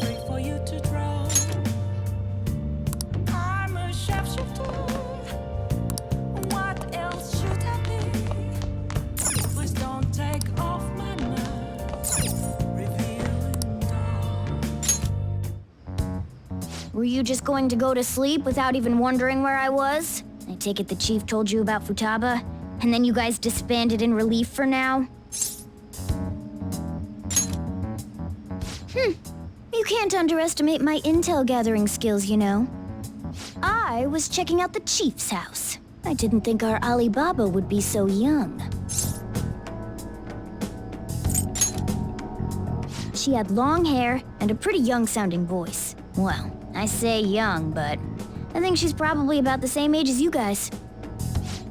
free for you to draw. I'm a sharpshooter. What else should I be? Please don't take off my mask, revealing dark. Were you just going to go to sleep without even wondering where I was? I take it the chief told you about Futaba, and then you guys disbanded in relief for now? You can't underestimate my intel gathering skills, you know. I was checking out the chief's house. I didn't think our Alibaba would be so young. She had long hair and a pretty young-sounding voice. Well, I say young, but I think she's probably about the same age as you guys.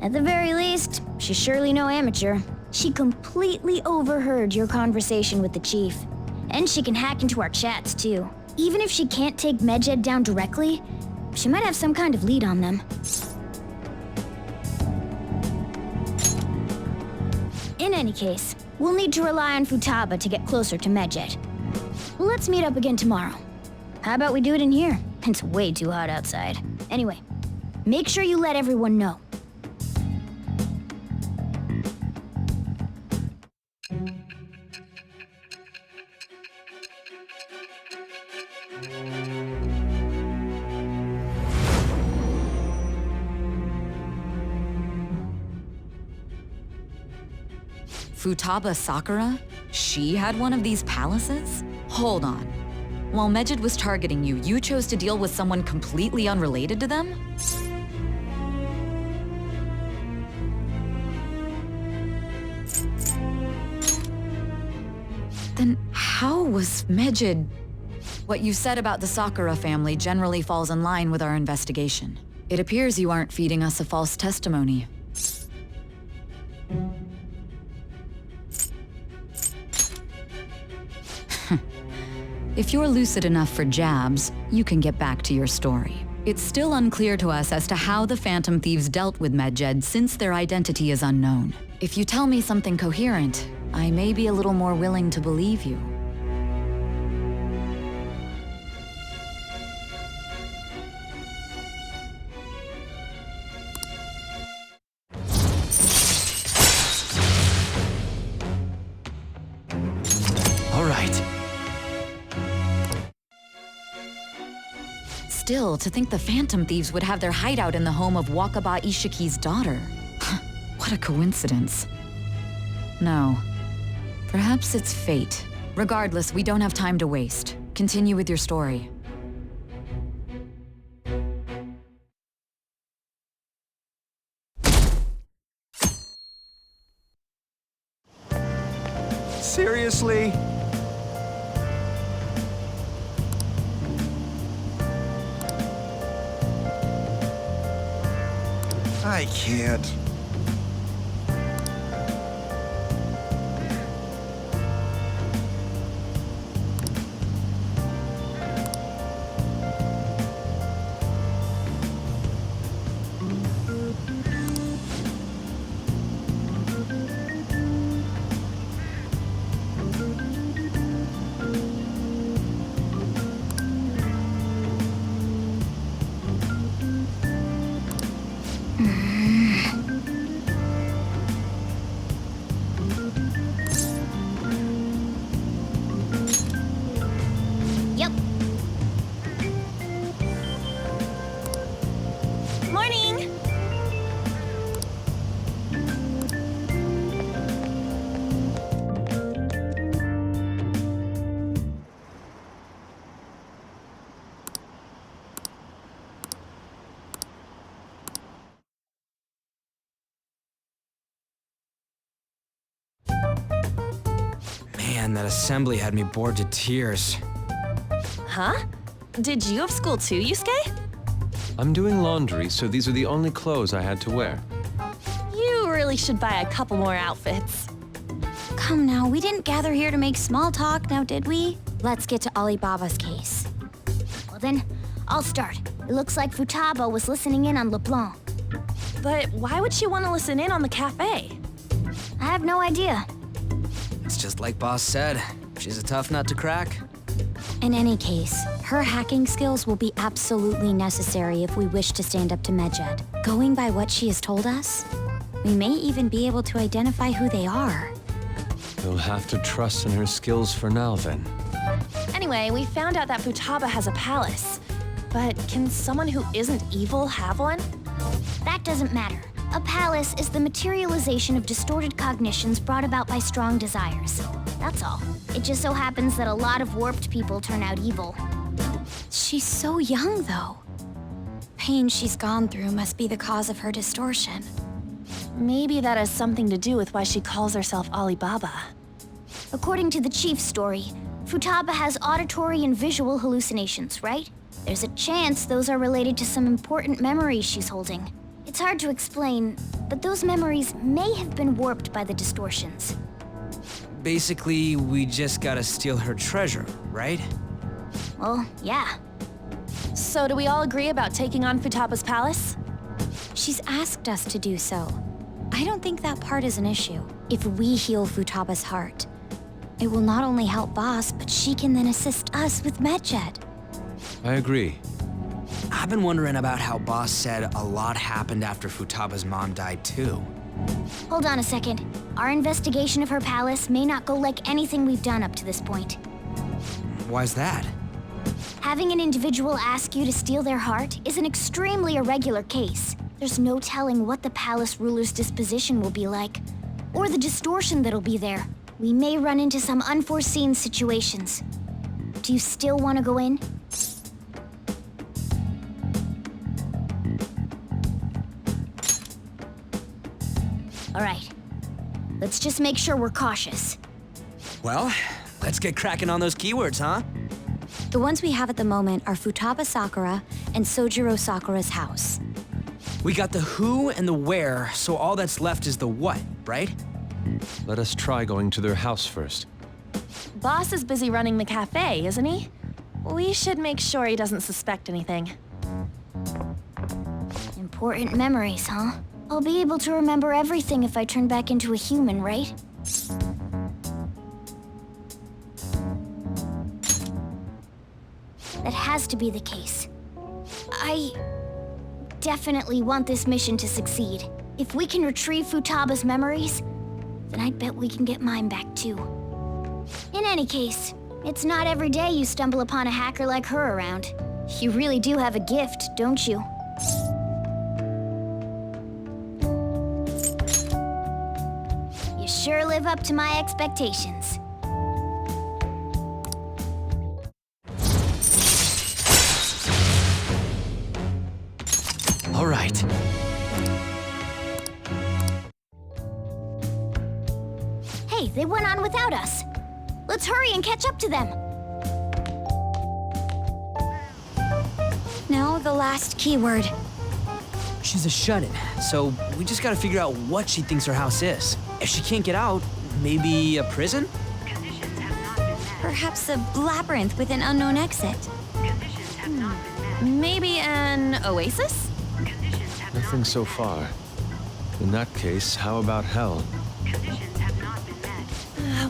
At the very least, she's surely no amateur. She completely overheard your conversation with the chief. And she can hack into our chats, too. Even if she can't take Medjed down directly, she might have some kind of lead on them. In any case, we'll need to rely on Futaba to get closer to Medjed. Let's meet up again tomorrow. How about we do it in here? It's way too hot outside. Anyway, make sure you let everyone know. Futaba Sakura? She had one of these palaces? Hold on. While Medjed was targeting you, you chose to deal with someone completely unrelated to them? Then how was Medjed... What you said about the Sakura family generally falls in line with our investigation. It appears you aren't feeding us a false testimony. If you're lucid enough for jabs, you can get back to your story. It's still unclear to us as to how the Phantom Thieves dealt with Medjed since their identity is unknown. If you tell me something coherent, I may be a little more willing to believe you. All right. Still, to think the Phantom Thieves would have their hideout in the home of Wakaba Ishiki's daughter. What a coincidence. No. Perhaps it's fate. Regardless, we don't have time to waste. Continue with your story. Seriously? I can't. Yep. Morning! Man, that assembly had me bored to tears. Huh? Did you have school too, Yusuke? I'm doing laundry, so these are the only clothes I had to wear. You really should buy a couple more outfits. Come now, we didn't gather here to make small talk, now did we? Let's get to Alibaba's case. Well then, I'll start. It looks like Futaba was listening in on LeBlanc. But why would she want to listen in on the cafe? I have no idea. It's just like Boss said. She's a tough nut to crack. In any case, her hacking skills will be absolutely necessary if we wish to stand up to Medjed. Going by what she has told us, we may even be able to identify who they are. You'll have to trust in her skills for now, then. Anyway, we found out that Futaba has a palace. But can someone who isn't evil have one? That doesn't matter. A palace is the materialization of distorted cognitions brought about by strong desires. That's all. It just so happens that a lot of warped people turn out evil. She's so young, though. Pain she's gone through must be the cause of her distortion. Maybe that has something to do with why she calls herself Alibaba. According to the chief's story, Futaba has auditory and visual hallucinations, right? There's a chance those are related to some important memories she's holding. It's hard to explain, but those memories may have been warped by the distortions. Basically, we just gotta steal her treasure, right? Well, yeah. So do we all agree about taking on Futaba's palace? She's asked us to do so. I don't think that part is an issue. If we heal Futaba's heart, it will not only help Boss, but she can then assist us with Medjed. I agree. I've been wondering about how Boss said a lot happened after Futaba's mom died, too. Hold on a second. Our investigation of her palace may not go like anything we've done up to this point. Why's that? Having an individual ask you to steal their heart is an extremely irregular case. There's no telling what the palace ruler's disposition will be like, or the distortion that'll be there. We may run into some unforeseen situations. Do you still want to go in? All right. Let's just make sure we're cautious. Well, let's get cracking on those keywords, huh? The ones we have at the moment are Futaba Sakura and Sojiro Sakura's house. We got the who and the where, so all that's left is the what, right? Let us try going to their house first. Boss is busy running the cafe, isn't he? We should make sure he doesn't suspect anything. Important memories, huh? I'll be able to remember everything if I turn back into a human, right? That has to be the case. I definitely want this mission to succeed. If we can retrieve Futaba's memories, then I bet we can get mine back too. In any case, it's not every day you stumble upon a hacker like her around. You really do have a gift, don't you? You sure live up to my expectations. All right. Hey, they went on without us. Let's hurry and catch up to them. Now the last keyword. She's a shut-in, so we just gotta figure out what she thinks her house is. If she can't get out, maybe a prison? Perhaps a labyrinth with an unknown exit. Maybe an oasis? Nothing so far. In that case, how about hell?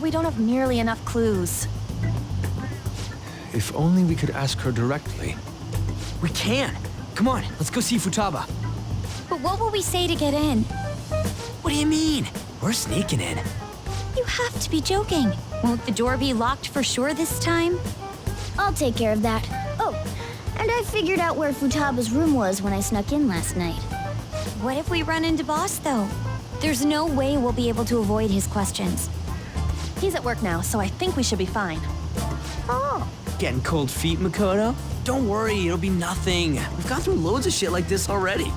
We don't have nearly enough clues. If only we could ask her directly. We can. Come on, let's go see Futaba. But what will we say to get in? What do you mean? We're sneaking in. You have to be joking. Won't the door be locked for sure this time? I'll take care of that. Oh, and I figured out where Futaba's room was when I snuck in last night. What if we run into Boss, though? There's no way we'll be able to avoid his questions. He's at work now, so I think we should be fine. Oh. Getting cold feet, Makoto? Don't worry, it'll be nothing. We've gone through loads of shit like this already.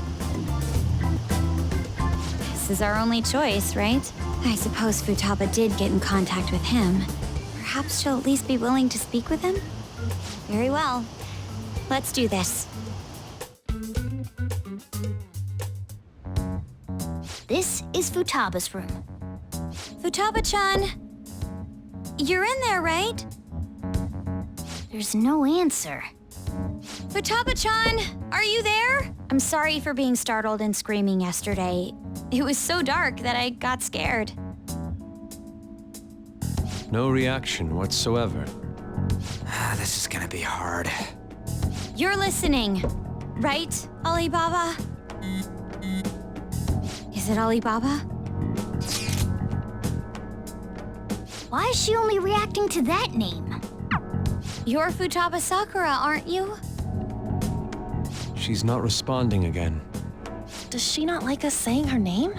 This is our only choice, right? I suppose Futaba did get in contact with him. Perhaps she'll at least be willing to speak with him? Very well. Let's do this. This is Futaba's room. Futaba-chan! You're in there, right? There's no answer. Futaba-chan, are you there? I'm sorry for being startled and screaming yesterday. It was so dark that I got scared. No reaction whatsoever. This is gonna be hard. You're listening, right, Alibaba? Is it Alibaba? Why is she only reacting to that name? You're Futaba Sakura, aren't you? She's not responding again. Does she not like us saying her name?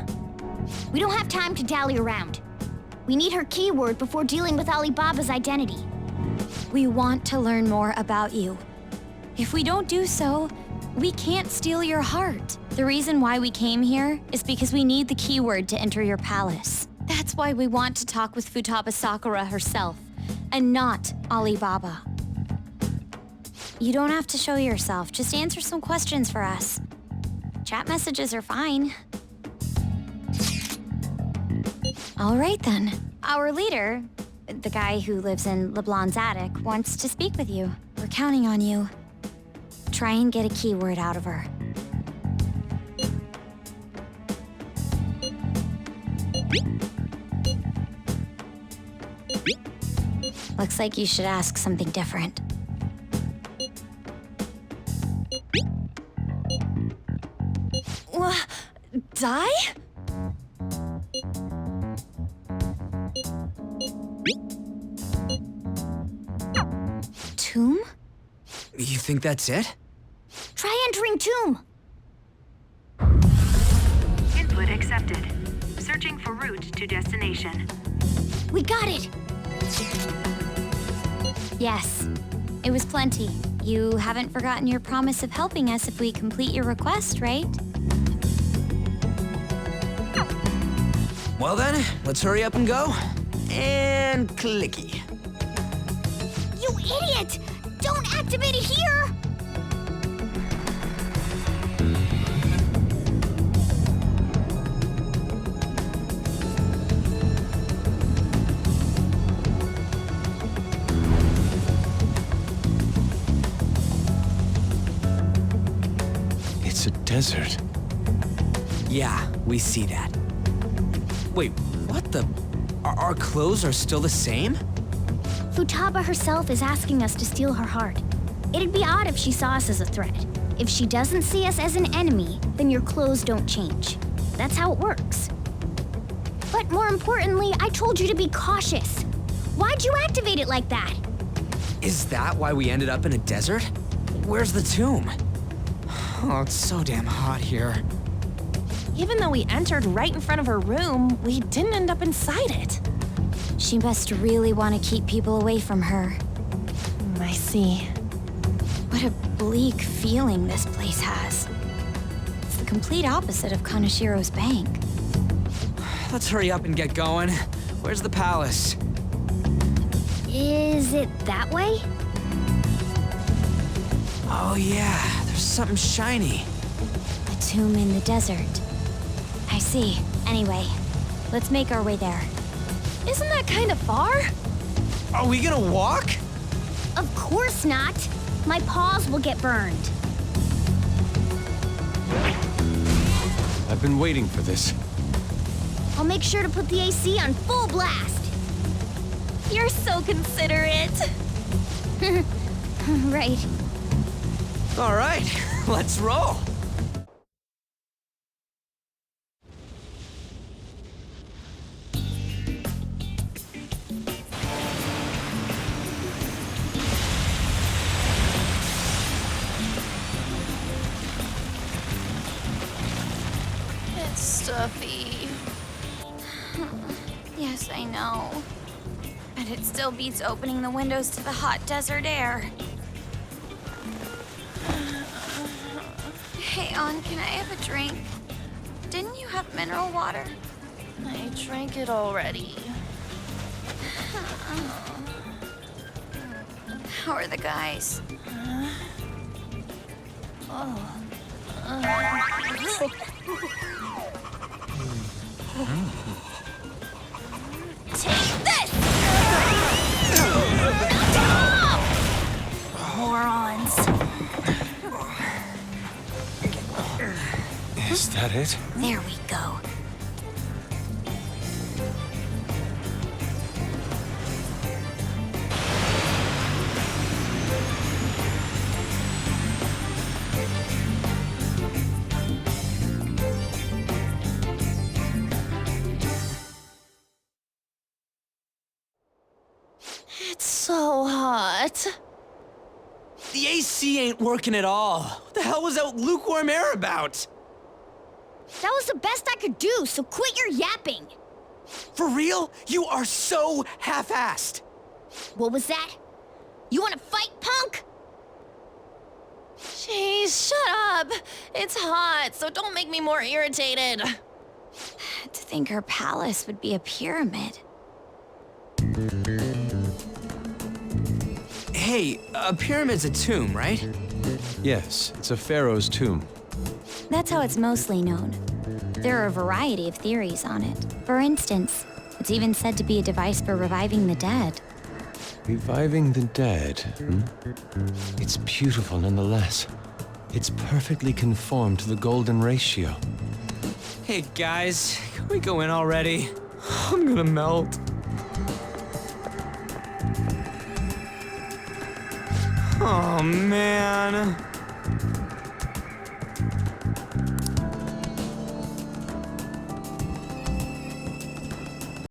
We don't have time to dally around. We need her keyword before dealing with Alibaba's identity. We want to learn more about you. If we don't do so, we can't steal your heart. The reason why we came here is because we need the keyword to enter your palace. That's why we want to talk with Futaba Sakura herself, and not Alibaba. You don't have to show yourself, just answer some questions for us. Chat messages are fine. All right then. Our leader, the guy who lives in LeBlanc's attic, wants to speak with you. We're counting on you. Try and get a keyword out of her. Looks like you should ask something different. Die? Tomb? You think that's it? Try entering tomb. Input accepted. Searching for route to destination. We got it. Yes, It was plenty. You haven't forgotten your promise of helping us if we complete your request, right? Well then, let's hurry up and go. And clicky. You idiot! Don't activate it here! It's a desert. Yeah, we see that. Wait, what the? Our clothes are still the same? Futaba herself is asking us to steal her heart. It'd be odd if she saw us as a threat. If she doesn't see us as an enemy, then your clothes don't change. That's how it works. But more importantly, I told you to be cautious. Why'd you activate it like that? Is that why we ended up in a desert? Where's the tomb? Oh, it's so damn hot here. Even though we entered right in front of her room, we didn't end up inside it. She must really want to keep people away from her. I see. What a bleak feeling this place has. It's the complete opposite of Kanashiro's bank. Let's hurry up and get going. Where's the palace? Is it that way? Oh yeah, there's something shiny. A tomb in the desert. I see. Anyway, let's make our way there. Isn't that kind of far? Are we gonna walk? Of course not. My paws will get burned. I've been waiting for this. I'll make sure to put the AC on full blast. You're so considerate. Right. All right, let's roll. It's stuffy. Yes, I know. But it still beats opening the windows to the hot desert air. Hey, On, can I have a drink? Didn't you have mineral water? I drank it already. How are the guys? Take this! Morons. Is that it? There we go. It's so hot. The AC ain't working at all. What the hell was that lukewarm air about? That was the best I could do, so quit your yapping. For real? You are so half-assed. What was that? You want to fight, punk? Jeez, shut up. It's hot, so don't make me more irritated. To think her palace would be a pyramid. Hey, a pyramid's a tomb, right? Yes, it's a pharaoh's tomb. That's how it's mostly known. There are a variety of theories on it. For instance, it's even said to be a device for reviving the dead. Reviving the dead, hmm? It's beautiful nonetheless. It's perfectly conformed to the golden ratio. Hey guys, can we go in already? I'm gonna melt. Oh man.